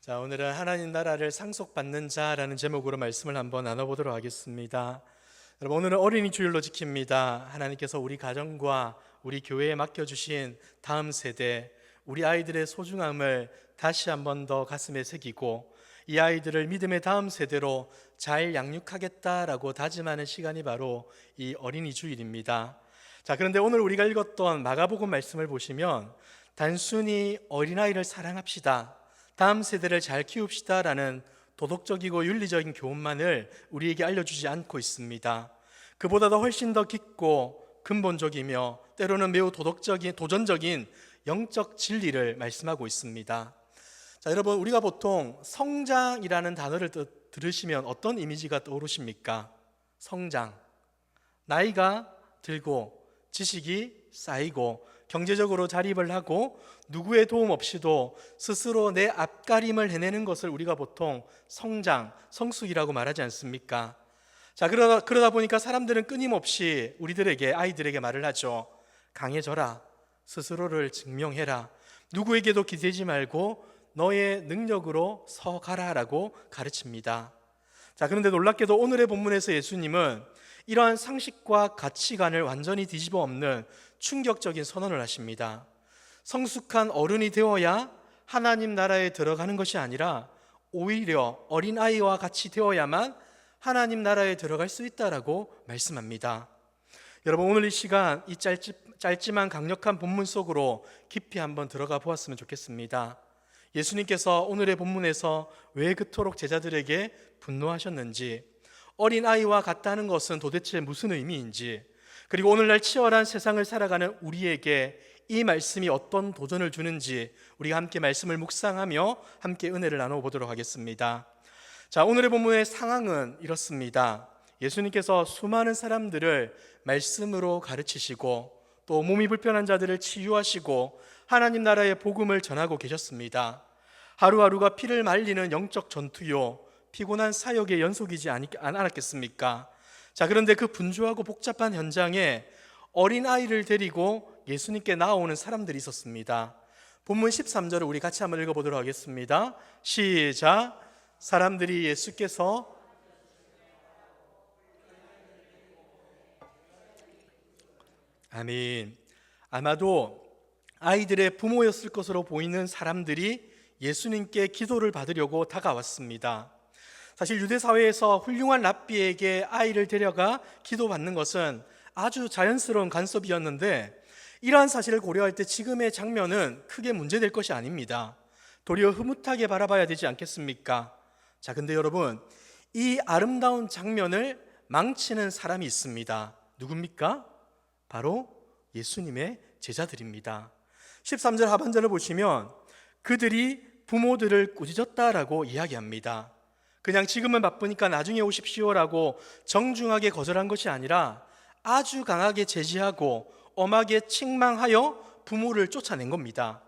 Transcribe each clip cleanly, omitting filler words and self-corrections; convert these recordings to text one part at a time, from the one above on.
자, 오늘은 하나님 나라를 상속받는 자라는 제목으로 말씀을 한번 나눠보도록 하겠습니다. 여러분, 오늘은 어린이 주일로 지킵니다. 하나님께서 우리 가정과 우리 교회에 맡겨주신 다음 세대, 우리 아이들의 소중함을 다시 한번 더 가슴에 새기고 이 아이들을 믿음의 다음 세대로 잘 양육하겠다라고 다짐하는 시간이 바로 이 어린이 주일입니다. 자, 그런데 오늘 우리가 읽었던 마가복음 말씀을 보시면 단순히 어린아이를 사랑합시다, 다음 세대를 잘 키웁시다라는 도덕적이고 윤리적인 교훈만을 우리에게 알려주지 않고 있습니다. 그보다도 훨씬 더 깊고 근본적이며 때로는 매우 도전적인 영적 진리를 말씀하고 있습니다. 자, 여러분, 우리가 보통 성장이라는 단어를 들으시면 어떤 이미지가 떠오르십니까? 성장, 나이가 들고 지식이 쌓이고 경제적으로 자립을 하고 누구의 도움 없이도 스스로 내 앞가림을 해내는 것을 우리가 보통 성장, 성숙이라고 말하지 않습니까? 자, 그러다 보니까 사람들은 끊임없이 우리들에게, 아이들에게 말을 하죠. 강해져라, 스스로를 증명해라, 누구에게도 기대지 말고 너의 능력으로 서가라라고 가르칩니다. 자, 그런데 놀랍게도 오늘의 본문에서 예수님은 이러한 상식과 가치관을 완전히 뒤집어 엎는 충격적인 선언을 하십니다. 성숙한 어른이 되어야 하나님 나라에 들어가는 것이 아니라 오히려 어린아이와 같이 되어야만 하나님 나라에 들어갈 수 있다라고 말씀합니다. 여러분, 오늘 이 시간 이 짧지만 강력한 본문 속으로 깊이 한번 들어가 보았으면 좋겠습니다. 예수님께서 오늘의 본문에서 왜 그토록 제자들에게 분노하셨는지, 어린아이와 같다는 것은 도대체 무슨 의미인지, 그리고 오늘날 치열한 세상을 살아가는 우리에게 이 말씀이 어떤 도전을 주는지 우리가 함께 말씀을 묵상하며 함께 은혜를 나눠보도록 하겠습니다. 자, 오늘의 본문의 상황은 이렇습니다. 예수님께서 수많은 사람들을 말씀으로 가르치시고 또 몸이 불편한 자들을 치유하시고 하나님 나라의 복음을 전하고 계셨습니다. 하루하루가 피를 말리는 영적 전투요, 피곤한 사역의 연속이지 않았겠습니까? 자, 그런데 그 분주하고 복잡한 현장에 어린아이를 데리고 예수님께 나오는 사람들이 있었습니다. 본문 13절을 우리 같이 한번 읽어보도록 하겠습니다. 시작. 사람들이 예수께서 아멘. 아마도 아이들의 부모였을 것으로 보이는 사람들이 예수님께 기도를 받으려고 다가왔습니다. 사실 유대 사회에서 훌륭한 랍비에게 아이를 데려가 기도받는 것은 아주 자연스러운 간섭이었는데, 이러한 사실을 고려할 때 지금의 장면은 크게 문제될 것이 아닙니다. 도리어 흐뭇하게 바라봐야 되지 않겠습니까? 자, 근데 여러분, 이 아름다운 장면을 망치는 사람이 있습니다. 누굽니까? 바로 예수님의 제자들입니다. 13절 하반절을 보시면 그들이 부모들을 꾸짖었다라고 이야기합니다. 그냥 지금은 바쁘니까 나중에 오십시오라고 정중하게 거절한 것이 아니라 아주 강하게 제지하고 엄하게 책망하여 부모를 쫓아낸 겁니다.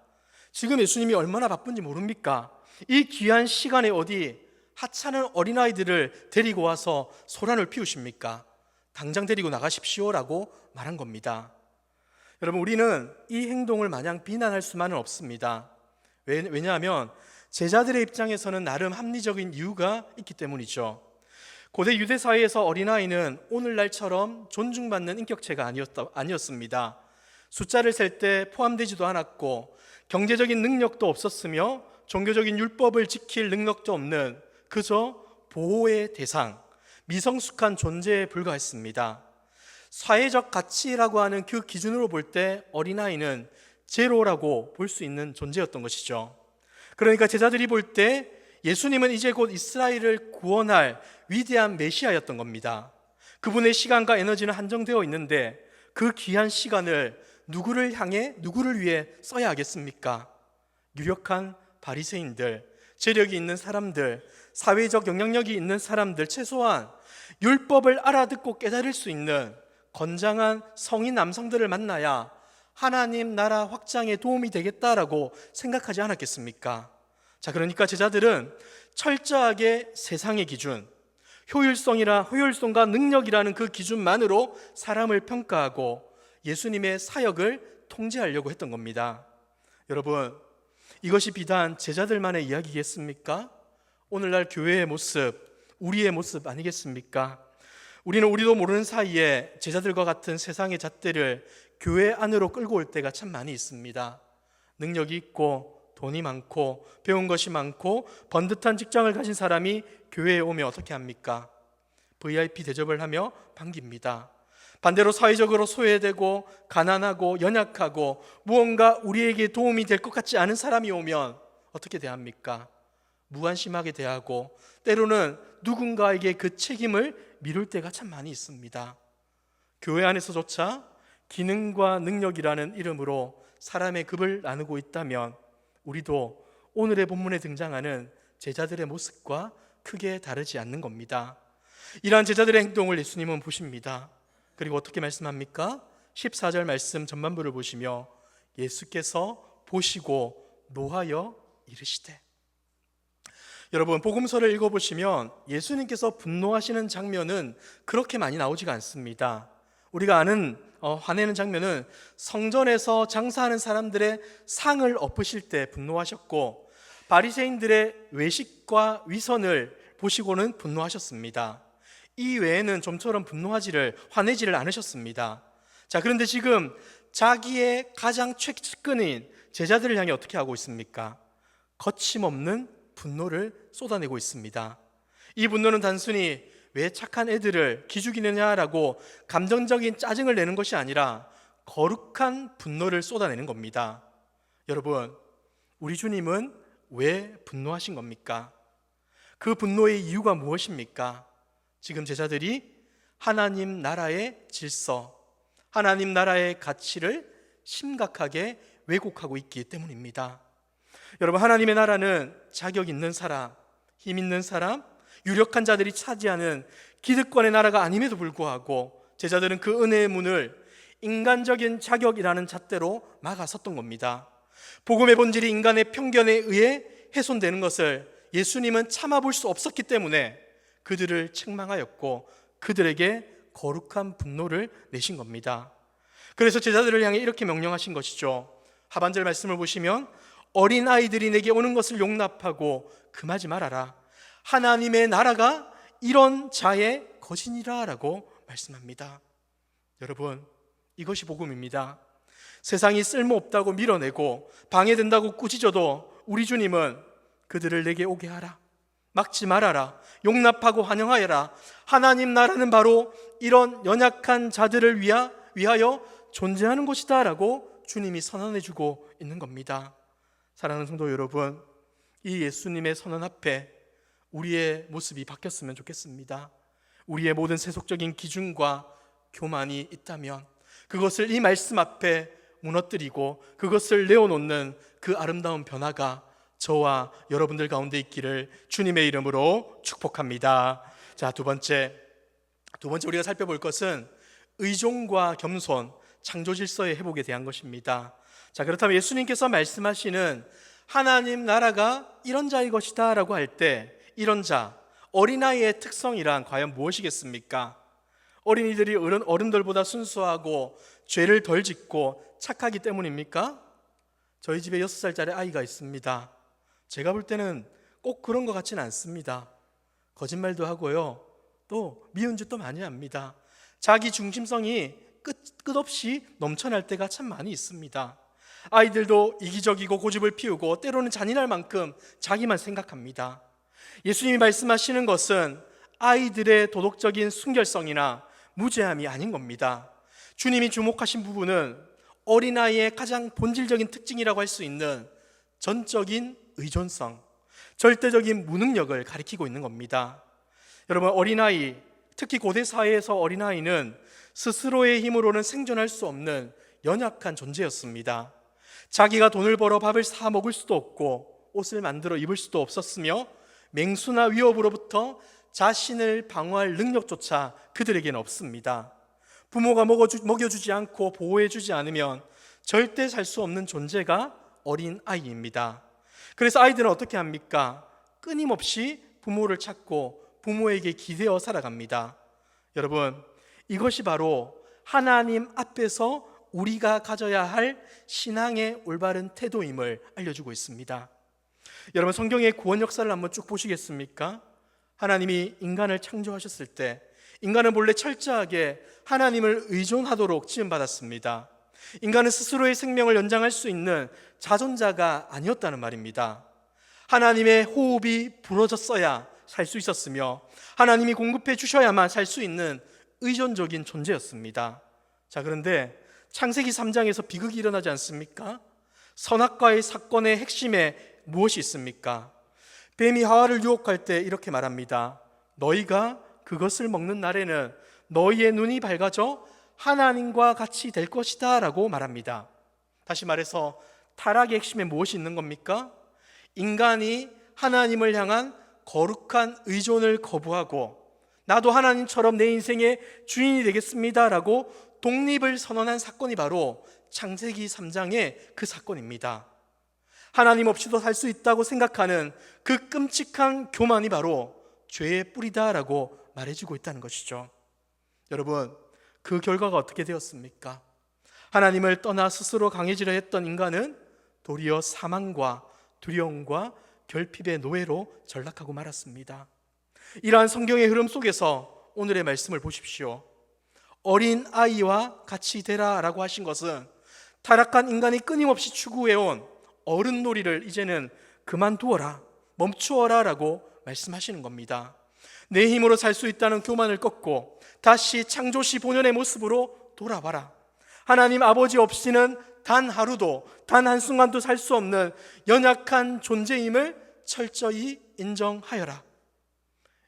지금 예수님이 얼마나 바쁜지 모릅니까? 이 귀한 시간에 어디 하찮은 어린아이들을 데리고 와서 소란을 피우십니까? 당장 데리고 나가십시오라고 말한 겁니다. 여러분, 우리는 이 행동을 마냥 비난할 수만은 없습니다. 왜냐하면 제자들의 입장에서는 나름 합리적인 이유가 있기 때문이죠. 고대 유대 사회에서 어린아이는 오늘날처럼 존중받는 인격체가 아니었습니다. 숫자를 셀 때 포함되지도 않았고 경제적인 능력도 없었으며 종교적인 율법을 지킬 능력도 없는 그저 보호의 대상, 미성숙한 존재에 불과했습니다. 사회적 가치라고 하는 그 기준으로 볼 때 어린아이는 제로라고 볼 수 있는 존재였던 것이죠. 그러니까 제자들이 볼 때 예수님은 이제 곧 이스라엘을 구원할 위대한 메시아였던 겁니다. 그분의 시간과 에너지는 한정되어 있는데 그 귀한 시간을 누구를 향해, 누구를 위해 써야 하겠습니까? 유력한 바리새인들, 재력이 있는 사람들, 사회적 영향력이 있는 사람들, 최소한 율법을 알아듣고 깨달을 수 있는 건장한 성인 남성들을 만나야 하나님 나라 확장에 도움이 되겠다라고 생각하지 않았겠습니까? 자, 그러니까 제자들은 철저하게 세상의 기준, 효율성과 능력이라는 그 기준만으로 사람을 평가하고 예수님의 사역을 통제하려고 했던 겁니다. 여러분, 이것이 비단 제자들만의 이야기겠습니까? 오늘날 교회의 모습, 우리의 모습 아니겠습니까? 우리도 모르는 사이에 제자들과 같은 세상의 잣대를 교회 안으로 끌고 올 때가 참 많이 있습니다. 능력이 있고 돈이 많고 배운 것이 많고 번듯한 직장을 가진 사람이 교회에 오면 어떻게 합니까? VIP 대접을 하며 반깁니다. 반대로 사회적으로 소외되고 가난하고 연약하고 무언가 우리에게 도움이 될 것 같지 않은 사람이 오면 어떻게 대합니까? 무관심하게 대하고 때로는 누군가에게 그 책임을 미룰 때가 참 많이 있습니다. 교회 안에서조차 기능과 능력이라는 이름으로 사람의 급을 나누고 있다면 우리도 오늘의 본문에 등장하는 제자들의 모습과 크게 다르지 않는 겁니다. 이러한 제자들의 행동을 예수님은 보십니다. 그리고 어떻게 말씀합니까? 14절 말씀 전반부를 보시며 예수께서 보시고 노하여 이르시되. 여러분, 복음서를 읽어보시면 예수님께서 분노하시는 장면은 그렇게 많이 나오지가 않습니다. 우리가 아는 화내는 장면은 성전에서 장사하는 사람들의 상을 엎으실 때 분노하셨고, 바리새인들의 외식과 위선을 보시고는 분노하셨습니다. 이 외에는 좀처럼 화내지를 않으셨습니다. 자, 그런데 지금 자기의 가장 최측근인 제자들을 향해 어떻게 하고 있습니까? 거침없는 분노를 쏟아내고 있습니다. 이 분노는 단순히 왜 착한 애들을 기죽이느냐라고 감정적인 짜증을 내는 것이 아니라 거룩한 분노를 쏟아내는 겁니다. 여러분, 우리 주님은 왜 분노하신 겁니까? 그 분노의 이유가 무엇입니까? 지금 제자들이 하나님 나라의 질서, 하나님 나라의 가치를 심각하게 왜곡하고 있기 때문입니다. 여러분, 하나님의 나라는 자격 있는 사람, 힘 있는 사람, 유력한 자들이 차지하는 기득권의 나라가 아님에도 불구하고 제자들은 그 은혜의 문을 인간적인 자격이라는 잣대로 막아섰던 겁니다. 복음의 본질이 인간의 편견에 의해 훼손되는 것을 예수님은 참아볼 수 없었기 때문에 그들을 책망하였고 그들에게 거룩한 분노를 내신 겁니다. 그래서 제자들을 향해 이렇게 명령하신 것이죠. 하반절 말씀을 보시면 어린 아이들이 내게 오는 것을 용납하고 금하지 말아라. 하나님의 나라가 이런 자의 것이니라 라고 말씀합니다. 여러분, 이것이 복음입니다. 세상이 쓸모없다고 밀어내고 방해된다고 꾸짖어도 우리 주님은 그들을 내게 오게 하라, 막지 말아라, 용납하고 환영하여라. 하나님 나라는 바로 이런 연약한 자들을 위하여 존재하는 곳이다 라고 주님이 선언해주고 있는 겁니다. 사랑하는 성도 여러분, 이 예수님의 선언 앞에 우리의 모습이 바뀌었으면 좋겠습니다. 우리의 모든 세속적인 기준과 교만이 있다면 그것을 이 말씀 앞에 무너뜨리고 그것을 내어놓는 그 아름다운 변화가 저와 여러분들 가운데 있기를 주님의 이름으로 축복합니다. 자, 두 번째 우리가 살펴볼 것은 의존과 겸손, 창조 질서의 회복에 대한 것입니다. 자, 그렇다면 예수님께서 말씀하시는 하나님 나라가 이런 자의 것이다 라고 할 때 이런 자, 어린아이의 특성이란 과연 무엇이겠습니까? 어린이들이 어른들보다 순수하고 죄를 덜 짓고 착하기 때문입니까? 저희 집에 6살짜리 아이가 있습니다. 제가 볼 때는 꼭 그런 것 같지는 않습니다. 거짓말도 하고요, 또 미운 짓도 많이 합니다. 자기 중심성이 끝없이 넘쳐날 때가 참 많이 있습니다. 아이들도 이기적이고 고집을 피우고 때로는 잔인할 만큼 자기만 생각합니다. 예수님이 말씀하시는 것은 아이들의 도덕적인 순결성이나 무죄함이 아닌 겁니다. 주님이 주목하신 부분은 어린아이의 가장 본질적인 특징이라고 할 수 있는 전적인 의존성, 절대적인 무능력을 가리키고 있는 겁니다. 여러분, 어린아이, 특히 고대 사회에서 어린아이는 스스로의 힘으로는 생존할 수 없는 연약한 존재였습니다. 자기가 돈을 벌어 밥을 사 먹을 수도 없고 옷을 만들어 입을 수도 없었으며 맹수나 위협으로부터 자신을 방어할 능력조차 그들에게는 없습니다. 부모가 먹여주지 않고 보호해주지 않으면 절대 살 수 없는 존재가 어린 아이입니다. 그래서 아이들은 어떻게 합니까? 끊임없이 부모를 찾고 부모에게 기대어 살아갑니다. 여러분, 이것이 바로 하나님 앞에서 우리가 가져야 할 신앙의 올바른 태도임을 알려주고 있습니다. 여러분, 성경의 구원 역사를 한번 쭉 보시겠습니까? 하나님이 인간을 창조하셨을 때 인간은 본래 철저하게 하나님을 의존하도록 지음받았습니다. 인간은 스스로의 생명을 연장할 수 있는 자존자가 아니었다는 말입니다. 하나님의 호흡이 불어졌어야 살 수 있었으며 하나님이 공급해 주셔야만 살 수 있는 의존적인 존재였습니다. 자, 그런데 창세기 3장에서 비극이 일어나지 않습니까? 선악과의 사건의 핵심에 무엇이 있습니까? 뱀이 하와를 유혹할 때 이렇게 말합니다. 너희가 그것을 먹는 날에는 너희의 눈이 밝아져 하나님과 같이 될 것이다 라고 말합니다. 다시 말해서 타락의 핵심에 무엇이 있는 겁니까? 인간이 하나님을 향한 거룩한 의존을 거부하고 나도 하나님처럼 내 인생의 주인이 되겠습니다 라고 독립을 선언한 사건이 바로 창세기 3장의 그 사건입니다. 하나님 없이도 살 수 있다고 생각하는 그 끔찍한 교만이 바로 죄의 뿌리다 라고 말해주고 있다는 것이죠. 여러분, 그 결과가 어떻게 되었습니까? 하나님을 떠나 스스로 강해지려 했던 인간은 도리어 사망과 두려움과 결핍의 노예로 전락하고 말았습니다. 이러한 성경의 흐름 속에서 오늘의 말씀을 보십시오. 어린 아이와 같이 되라 라고 하신 것은 타락한 인간이 끊임없이 추구해온 어른놀이를 이제는 그만두어라, 멈추어라 라고 말씀하시는 겁니다. 내 힘으로 살 수 있다는 교만을 꺾고 다시 창조시 본연의 모습으로 돌아와라. 하나님 아버지 없이는 단 하루도, 단 한순간도 살 수 없는 연약한 존재임을 철저히 인정하여라.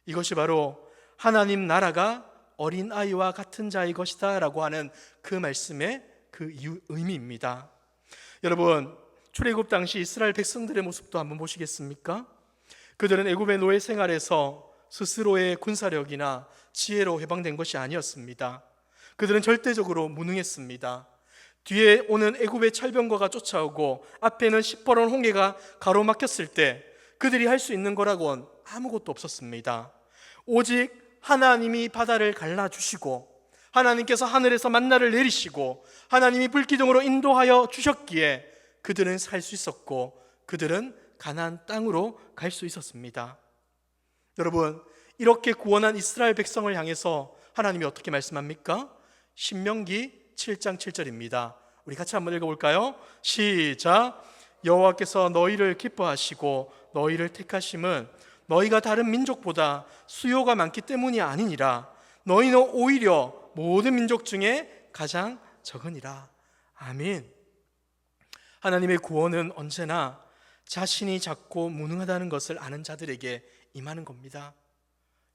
이것이 바로 하나님 나라가 어린아이와 같은 자의 것이다 라고 하는 그 말씀의 그 의미입니다. 여러분, 출애굽 당시 이스라엘 백성들의 모습도 한번 보시겠습니까? 그들은 애굽의 노예 생활에서 스스로의 군사력이나 지혜로 해방된 것이 아니었습니다. 그들은 절대적으로 무능했습니다. 뒤에 오는 애굽의 철병거가 쫓아오고 앞에는 시퍼런 홍해가 가로막혔을 때 그들이 할 수 있는 거라고는 아무것도 없었습니다. 오직 하나님이 바다를 갈라주시고 하나님께서 하늘에서 만나를 내리시고 하나님이 불기둥으로 인도하여 주셨기에 그들은 살 수 있었고 그들은 가나안 땅으로 갈 수 있었습니다. 여러분, 이렇게 구원한 이스라엘 백성을 향해서 하나님이 어떻게 말씀합니까? 신명기 7장 7절입니다. 우리 같이 한번 읽어볼까요? 시작. 여호와께서 너희를 기뻐하시고 너희를 택하심은 너희가 다른 민족보다 수요가 많기 때문이 아니니라. 너희는 오히려 모든 민족 중에 가장 적으니라. 아멘. 하나님의 구원은 언제나 자신이 작고 무능하다는 것을 아는 자들에게 임하는 겁니다.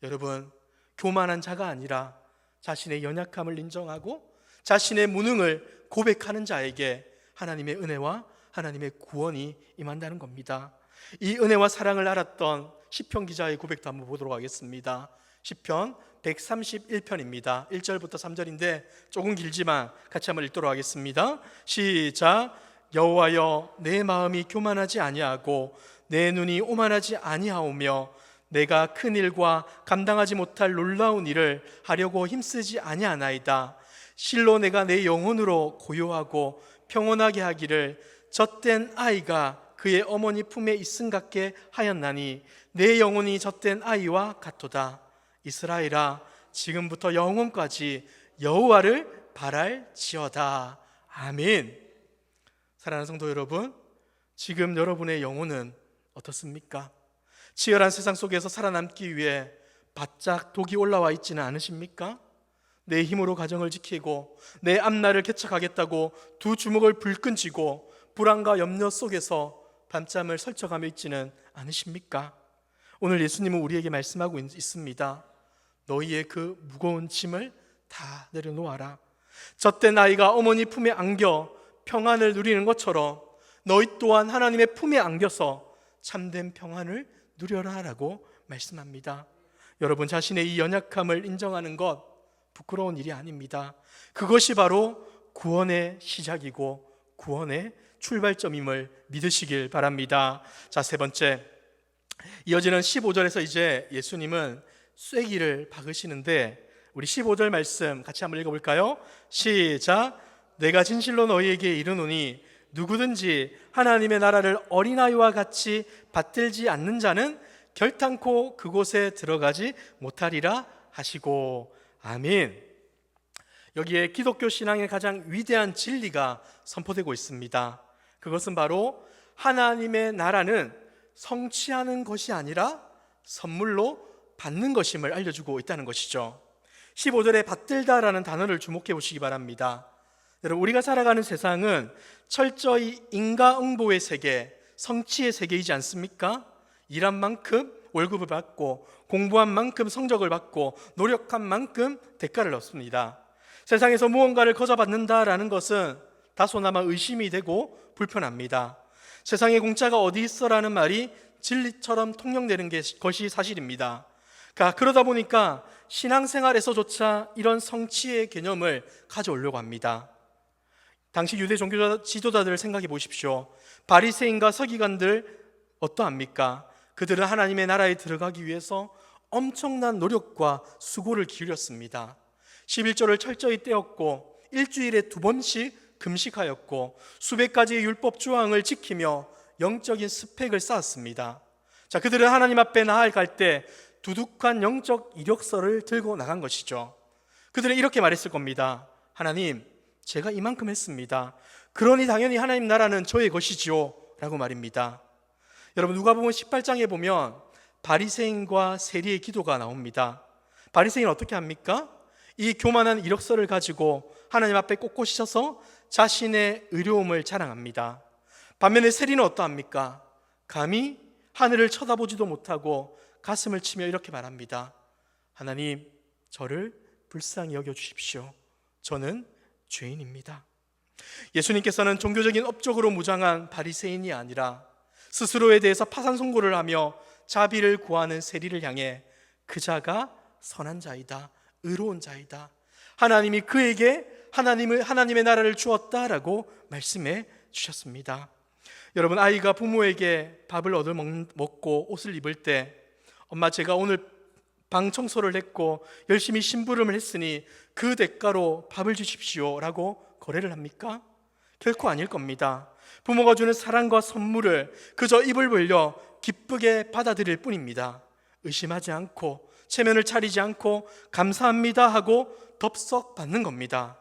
여러분, 교만한 자가 아니라 자신의 연약함을 인정하고 자신의 무능을 고백하는 자에게 하나님의 은혜와 하나님의 구원이 임한다는 겁니다. 이 은혜와 사랑을 알았던 시편 기자의 고백도 한번 보도록 하겠습니다. 시편 131편입니다. 1절부터 3절인데 조금 길지만 같이 한번 읽도록 하겠습니다. 시작. 여호와여, 내 마음이 교만하지 아니하고 내 눈이 오만하지 아니하오며 내가 큰 일과 감당하지 못할 놀라운 일을 하려고 힘쓰지 아니하나이다. 실로 내가 내 영혼으로 고요하고 평온하게 하기를 젖된 아이가 그의 어머니 품에 있음 같게 하였나니 내 영혼이 젖된 아이와 같도다. 이스라엘아, 지금부터 영원까지 여호와를 바랄지어다. 아멘. 사랑하는 성도 여러분, 지금 여러분의 영혼은 어떻습니까? 치열한 세상 속에서 살아남기 위해 바짝 독이 올라와 있지는 않으십니까? 내 힘으로 가정을 지키고 내 앞날을 개척하겠다고 두 주먹을 불끈 쥐고 불안과 염려 속에서 밤잠을 설쳐가며 있지는 않으십니까? 오늘 예수님은 우리에게 말씀하고 있습니다. 너희의 그 무거운 짐을 다 내려놓아라. 젖된 아이가 어머니 품에 안겨 평안을 누리는 것처럼 너희 또한 하나님의 품에 안겨서 참된 평안을 누려라 라고 말씀합니다. 여러분, 자신의 이 연약함을 인정하는 것 부끄러운 일이 아닙니다. 그것이 바로 구원의 시작이고 구원의 출발점임을 믿으시길 바랍니다. 자, 세 번째, 이어지는 15절에서 이제 예수님은 쐐기를 박으시는데 우리 15절 말씀 같이 한번 읽어볼까요? 시작. 내가 진실로 너희에게 이르노니 누구든지 하나님의 나라를 어린아이와 같이 받들지 않는 자는 결탄코 그곳에 들어가지 못하리라 하시고. 아멘. 여기에 기독교 신앙의 가장 위대한 진리가 선포되고 있습니다. 그것은 바로 하나님의 나라는 성취하는 것이 아니라 선물로 받는 것임을 알려주고 있다는 것이죠. 15절에 받들다라는 단어를 주목해 보시기 바랍니다. 여러분, 우리가 살아가는 세상은 철저히 인과응보의 세계, 성취의 세계이지 않습니까? 일한 만큼 월급을 받고, 공부한 만큼 성적을 받고, 노력한 만큼 대가를 얻습니다. 세상에서 무언가를 거저받는다라는 것은 다소나마 의심이 되고 불편합니다. 세상에 공짜가 어디 있어라는 말이 진리처럼 통용되는 것이 사실입니다. 그러다 보니까 신앙생활에서조차 이런 성취의 개념을 가져오려고 합니다. 당시 유대 종교 지도자들을 생각해 보십시오. 바리새인과 서기관들 어떠합니까? 그들은 하나님의 나라에 들어가기 위해서 엄청난 노력과 수고를 기울였습니다. 11조를 철저히 떼었고 일주일에 2번씩 금식하였고 수백 가지의 율법 조항을 지키며 영적인 스펙을 쌓았습니다. 그들은 하나님 앞에 나아갈 때 두둑한 영적 이력서를 들고 나간 것이죠. 그들은 이렇게 말했을 겁니다. 하나님, 제가 이만큼 했습니다. 그러니 당연히 하나님 나라는 저의 것이지요 라고 말입니다. 여러분, 누가복음 18장에 보면 바리새인과 세리의 기도가 나옵니다. 바리새인은 어떻게 합니까? 이 교만한 이력서를 가지고 하나님 앞에 꼿꼿이 서서 자신의 의로움을 자랑합니다. 반면에 세리는 어떠합니까? 감히 하늘을 쳐다보지도 못하고 가슴을 치며 이렇게 말합니다. 하나님, 저를 불쌍히 여겨주십시오. 저는 죄인입니다. 예수님께서는 종교적인 업적으로 무장한 바리새인이 아니라 스스로에 대해서 파산송구를 하며 자비를 구하는 세리를 향해 그 자가 선한 자이다, 의로운 자이다, 하나님이 그에게 하나님의 나라를 주었다라고 말씀해 주셨습니다. 여러분, 아이가 부모에게 밥을 얻어 먹고 옷을 입을 때 엄마, 제가 오늘 방 청소를 했고 열심히 심부름을 했으니 그 대가로 밥을 주십시오 라고 거래를 합니까? 결코 아닐 겁니다. 부모가 주는 사랑과 선물을 그저 입을 벌려 기쁘게 받아들일 뿐입니다. 의심하지 않고 체면을 차리지 않고 감사합니다 하고 덥석 받는 겁니다.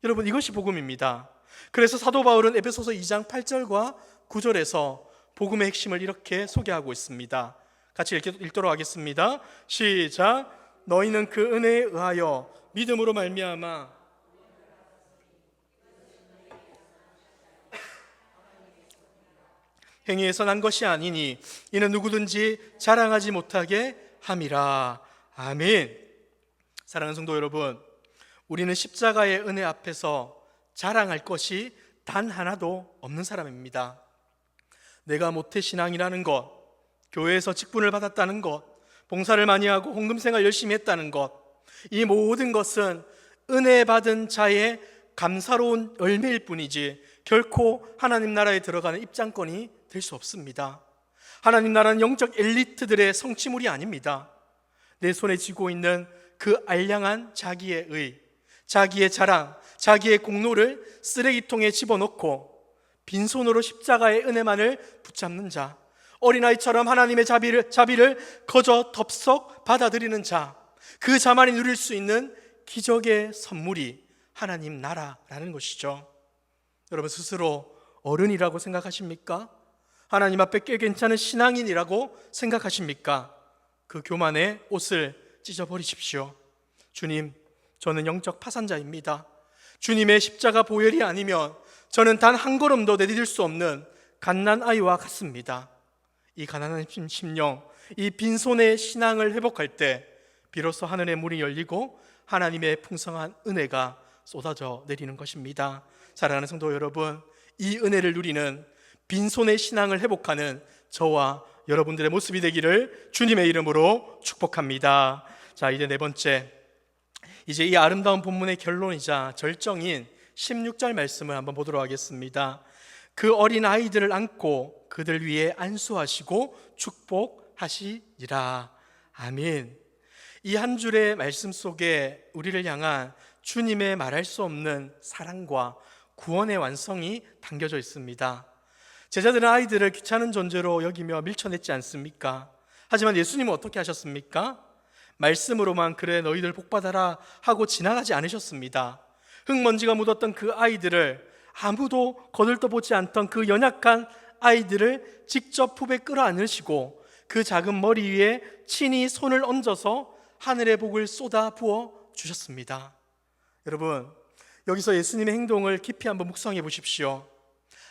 여러분, 이것이 복음입니다. 그래서 사도 바울은 에베소서 2장 8절과 9절에서 복음의 핵심을 이렇게 소개하고 있습니다. 같이 읽도록 하겠습니다. 시작. 너희는 그 은혜에 의하여 믿음으로 말미암아 행위에서 난 것이 아니니 이는 누구든지 자랑하지 못하게 함이라. 아멘. 사랑하는 성도 여러분, 우리는 십자가의 은혜 앞에서 자랑할 것이 단 하나도 없는 사람입니다. 내가 모태신앙이라는 것, 교회에서 직분을 받았다는 것, 봉사를 많이 하고 헌금생활 열심히 했다는 것, 이 모든 것은 은혜 받은 자의 감사로운 열매일 뿐이지 결코 하나님 나라에 들어가는 입장권이 될 수 없습니다. 하나님 나라는 영적 엘리트들의 성취물이 아닙니다. 내 손에 쥐고 있는 그 알량한 자기의 의, 자기의 자랑, 자기의 공로를 쓰레기통에 집어넣고 빈손으로 십자가의 은혜만을 붙잡는 자, 어린아이처럼 하나님의 자비를 거저 덥석 받아들이는 자, 그 자만이 누릴 수 있는 기적의 선물이 하나님 나라라는 것이죠. 여러분, 스스로 어른이라고 생각하십니까? 하나님 앞에 꽤 괜찮은 신앙인이라고 생각하십니까? 그 교만의 옷을 찢어버리십시오. 주님, 저는 영적 파산자입니다. 주님의 십자가 보혈이 아니면 저는 단 한 걸음도 내디딜 수 없는 갓난아이와 같습니다. 이 가난한 심령, 이 빈손의 신앙을 회복할 때 비로소 하늘의 문이 열리고 하나님의 풍성한 은혜가 쏟아져 내리는 것입니다. 사랑하는 성도 여러분, 이 은혜를 누리는 빈손의 신앙을 회복하는 저와 여러분들의 모습이 되기를 주님의 이름으로 축복합니다. 자, 이제 네 번째, 이제 이 아름다운 본문의 결론이자 절정인 16절 말씀을 한번 보도록 하겠습니다. 그 어린 아이들을 안고 그들 위에 안수하시고 축복하시리라. 아멘. 이 한 줄의 말씀 속에 우리를 향한 주님의 말할 수 없는 사랑과 구원의 완성이 담겨져 있습니다. 제자들은 아이들을 귀찮은 존재로 여기며 밀쳐냈지 않습니까? 하지만 예수님은 어떻게 하셨습니까? 말씀으로만 그래 너희들 복받아라 하고 지나가지 않으셨습니다. 흙먼지가 묻었던 그 아이들을, 아무도 거들떠보지 않던 그 연약한 아이들을 직접 품에 끌어안으시고 그 작은 머리 위에 친히 손을 얹어서 하늘의 복을 쏟아 부어 주셨습니다. 여러분, 여기서 예수님의 행동을 깊이 한번 묵상해 보십시오.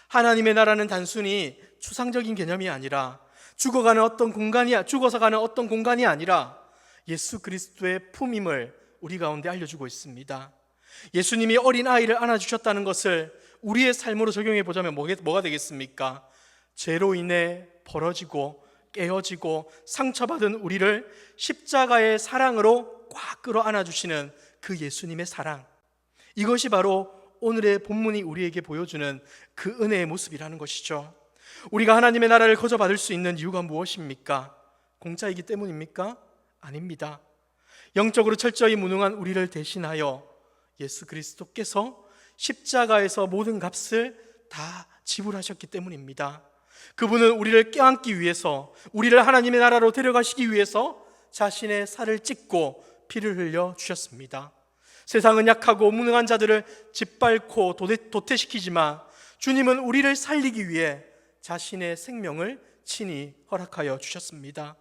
하나님의 나라는 단순히 추상적인 개념이 아니라 죽어서 가는 어떤 공간이 아니라 예수 그리스도의 품임을 우리 가운데 알려주고 있습니다. 예수님이 어린 아이를 안아주셨다는 것을 우리의 삶으로 적용해 보자면 뭐가 되겠습니까? 죄로 인해 벌어지고 깨어지고 상처받은 우리를 십자가의 사랑으로 꽉 끌어 안아주시는 그 예수님의 사랑, 이것이 바로 오늘의 본문이 우리에게 보여주는 그 은혜의 모습이라는 것이죠. 우리가 하나님의 나라를 거저받을 수 있는 이유가 무엇입니까? 공짜이기 때문입니까? 아닙니다. 영적으로 철저히 무능한 우리를 대신하여 예수 그리스도께서 십자가에서 모든 값을 다 지불하셨기 때문입니다. 그분은 우리를 껴안기 위해서, 우리를 하나님의 나라로 데려가시기 위해서 자신의 살을 찢고 피를 흘려 주셨습니다. 세상은 약하고 무능한 자들을 짓밟고 도태시키지만 주님은 우리를 살리기 위해 자신의 생명을 친히 허락하여 주셨습니다.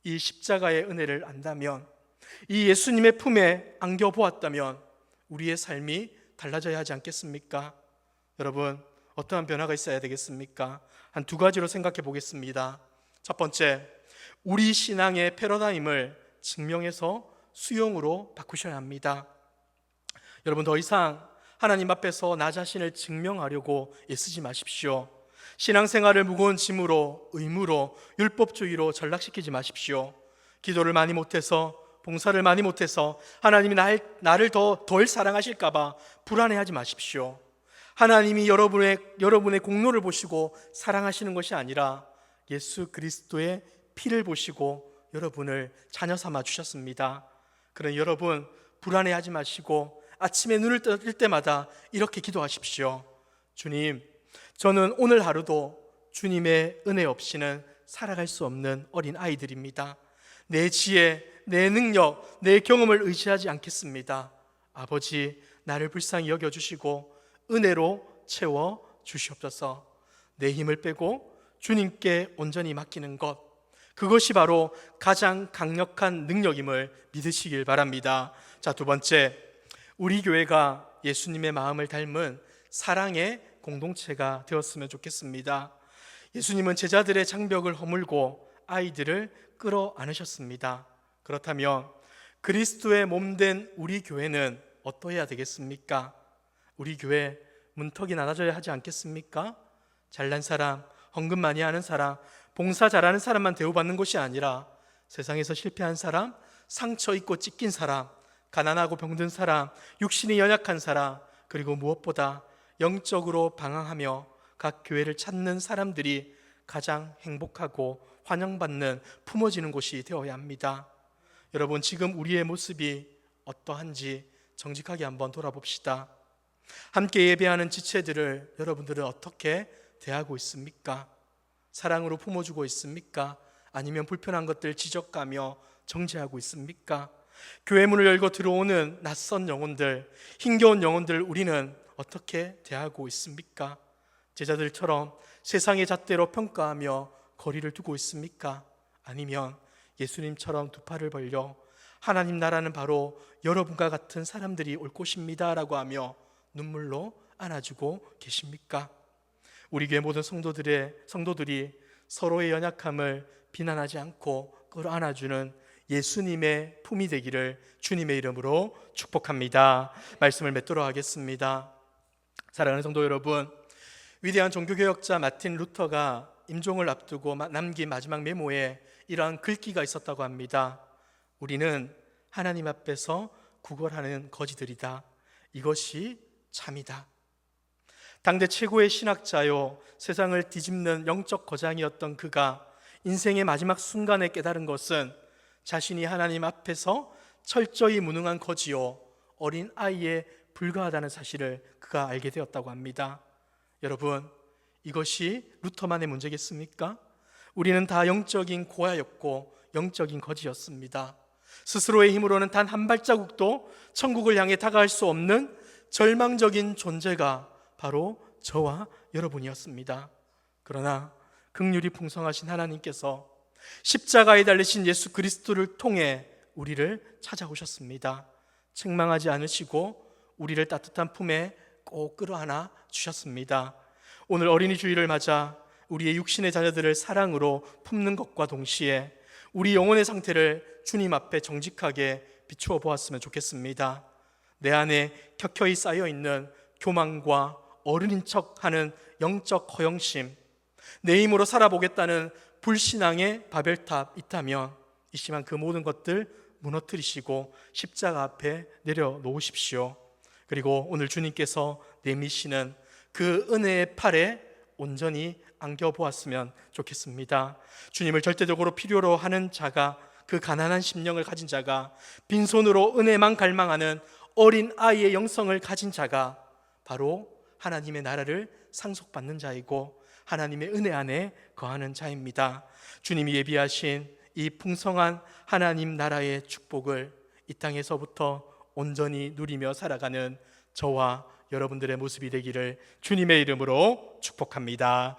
이 십자가의 은혜를 안다면, 이 예수님의 품에 안겨보았다면 우리의 삶이 달라져야 하지 않겠습니까? 여러분, 어떠한 변화가 있어야 되겠습니까? 한 두 가지로 생각해 보겠습니다. 첫 번째, 우리 신앙의 패러다임을 증명해서 수용으로 바꾸셔야 합니다. 여러분, 더 이상 하나님 앞에서 나 자신을 증명하려고 애쓰지 마십시오. 신앙생활을 무거운 짐으로, 의무로, 율법주의로 전락시키지 마십시오. 기도를 많이 못해서, 봉사를 많이 못해서 하나님이 나를 덜 사랑하실까 봐 불안해하지 마십시오. 하나님이 여러분의 공로를 보시고 사랑하시는 것이 아니라 예수 그리스도의 피를 보시고 여러분을 자녀 삼아 주셨습니다. 그러니 여러분, 불안해하지 마시고 아침에 눈을 뜰 때마다 이렇게 기도하십시오. 주님, 저는 오늘 하루도 주님의 은혜 없이는 살아갈 수 없는 어린 아이들입니다. 내 지혜, 내 능력, 내 경험을 의지하지 않겠습니다. 아버지, 나를 불쌍히 여겨주시고 은혜로 채워 주시옵소서. 내 힘을 빼고 주님께 온전히 맡기는 것, 그것이 바로 가장 강력한 능력임을 믿으시길 바랍니다. 자, 두 번째, 우리 교회가 예수님의 마음을 닮은 사랑의 공동체가 되었으면 좋겠습니다. 예수님은 제자들의 장벽을 허물고 아이들을 끌어안으셨습니다. 그렇다면 그리스도의 몸된 우리 교회는 어떠해야 되겠습니까? 우리 교회 문턱이 낮아져야 하지 않겠습니까? 잘난 사람, 헌금 많이 하는 사람, 봉사 잘하는 사람만 대우받는 것이 아니라 세상에서 실패한 사람, 상처 입고 찢긴 사람, 가난하고 병든 사람, 육신이 연약한 사람, 그리고 무엇보다 영적으로 방황하며 각 교회를 찾는 사람들이 가장 행복하고 환영받는, 품어지는 곳이 되어야 합니다. 여러분, 지금 우리의 모습이 어떠한지 정직하게 한번 돌아봅시다. 함께 예배하는 지체들을 여러분들은 어떻게 대하고 있습니까? 사랑으로 품어주고 있습니까? 아니면 불편한 것들 지적하며 정죄하고 있습니까? 교회 문을 열고 들어오는 낯선 영혼들, 힘겨운 영혼들 우리는 어떻게 대하고 있습니까? 제자들처럼 세상의 잣대로 평가하며 거리를 두고 있습니까? 아니면 예수님처럼 두 팔을 벌려 하나님 나라는 바로 여러분과 같은 사람들이 올 곳입니다 라고 하며 눈물로 안아주고 계십니까? 우리 교회 모든 성도들이 서로의 연약함을 비난하지 않고 끌어안아주는 예수님의 품이 되기를 주님의 이름으로 축복합니다. 말씀을 맺도록 하겠습니다. 사랑하는 성도 여러분, 위대한 종교개혁자 마틴 루터가 임종을 앞두고 남긴 마지막 메모에 이러한 글귀가 있었다고 합니다. 우리는 하나님 앞에서 구걸하는 거지들이다. 이것이 참이다. 당대 최고의 신학자요, 세상을 뒤집는 영적 거장이었던 그가 인생의 마지막 순간에 깨달은 것은 자신이 하나님 앞에서 철저히 무능한 거지요, 어린 아이에 불과하다는 사실을 그가 알게 되었다고 합니다. 여러분, 이것이 루터만의 문제겠습니까? 우리는 다 영적인 고아였고 영적인 거지였습니다. 스스로의 힘으로는 단 한 발자국도 천국을 향해 다가갈 수 없는 절망적인 존재가 바로 저와 여러분이었습니다. 그러나 긍휼이 풍성하신 하나님께서 십자가에 달리신 예수 그리스도를 통해 우리를 찾아오셨습니다. 책망하지 않으시고 우리를 따뜻한 품에 꼭 끌어안아 주셨습니다. 오늘 어린이 주일을 맞아 우리의 육신의 자녀들을 사랑으로 품는 것과 동시에 우리 영혼의 상태를 주님 앞에 정직하게 비추어 보았으면 좋겠습니다. 내 안에 켜켜이 쌓여있는 교만과 어른인 척하는 영적 허영심, 내 힘으로 살아보겠다는 불신앙의 바벨탑 있다면 이 시간 그 모든 것들 무너뜨리시고 십자가 앞에 내려놓으십시오. 그리고 오늘 주님께서 내미시는 그 은혜의 팔에 온전히 안겨보았으면 좋겠습니다. 주님을 절대적으로 필요로 하는 자가, 그 가난한 심령을 가진 자가, 빈손으로 은혜만 갈망하는 어린 아이의 영성을 가진 자가 바로 하나님의 나라를 상속받는 자이고 하나님의 은혜 안에 거하는 자입니다. 주님이 예비하신 이 풍성한 하나님 나라의 축복을 이 땅에서부터 온전히 누리며 살아가는 저와 여러분들의 모습이 되기를 주님의 이름으로 축복합니다.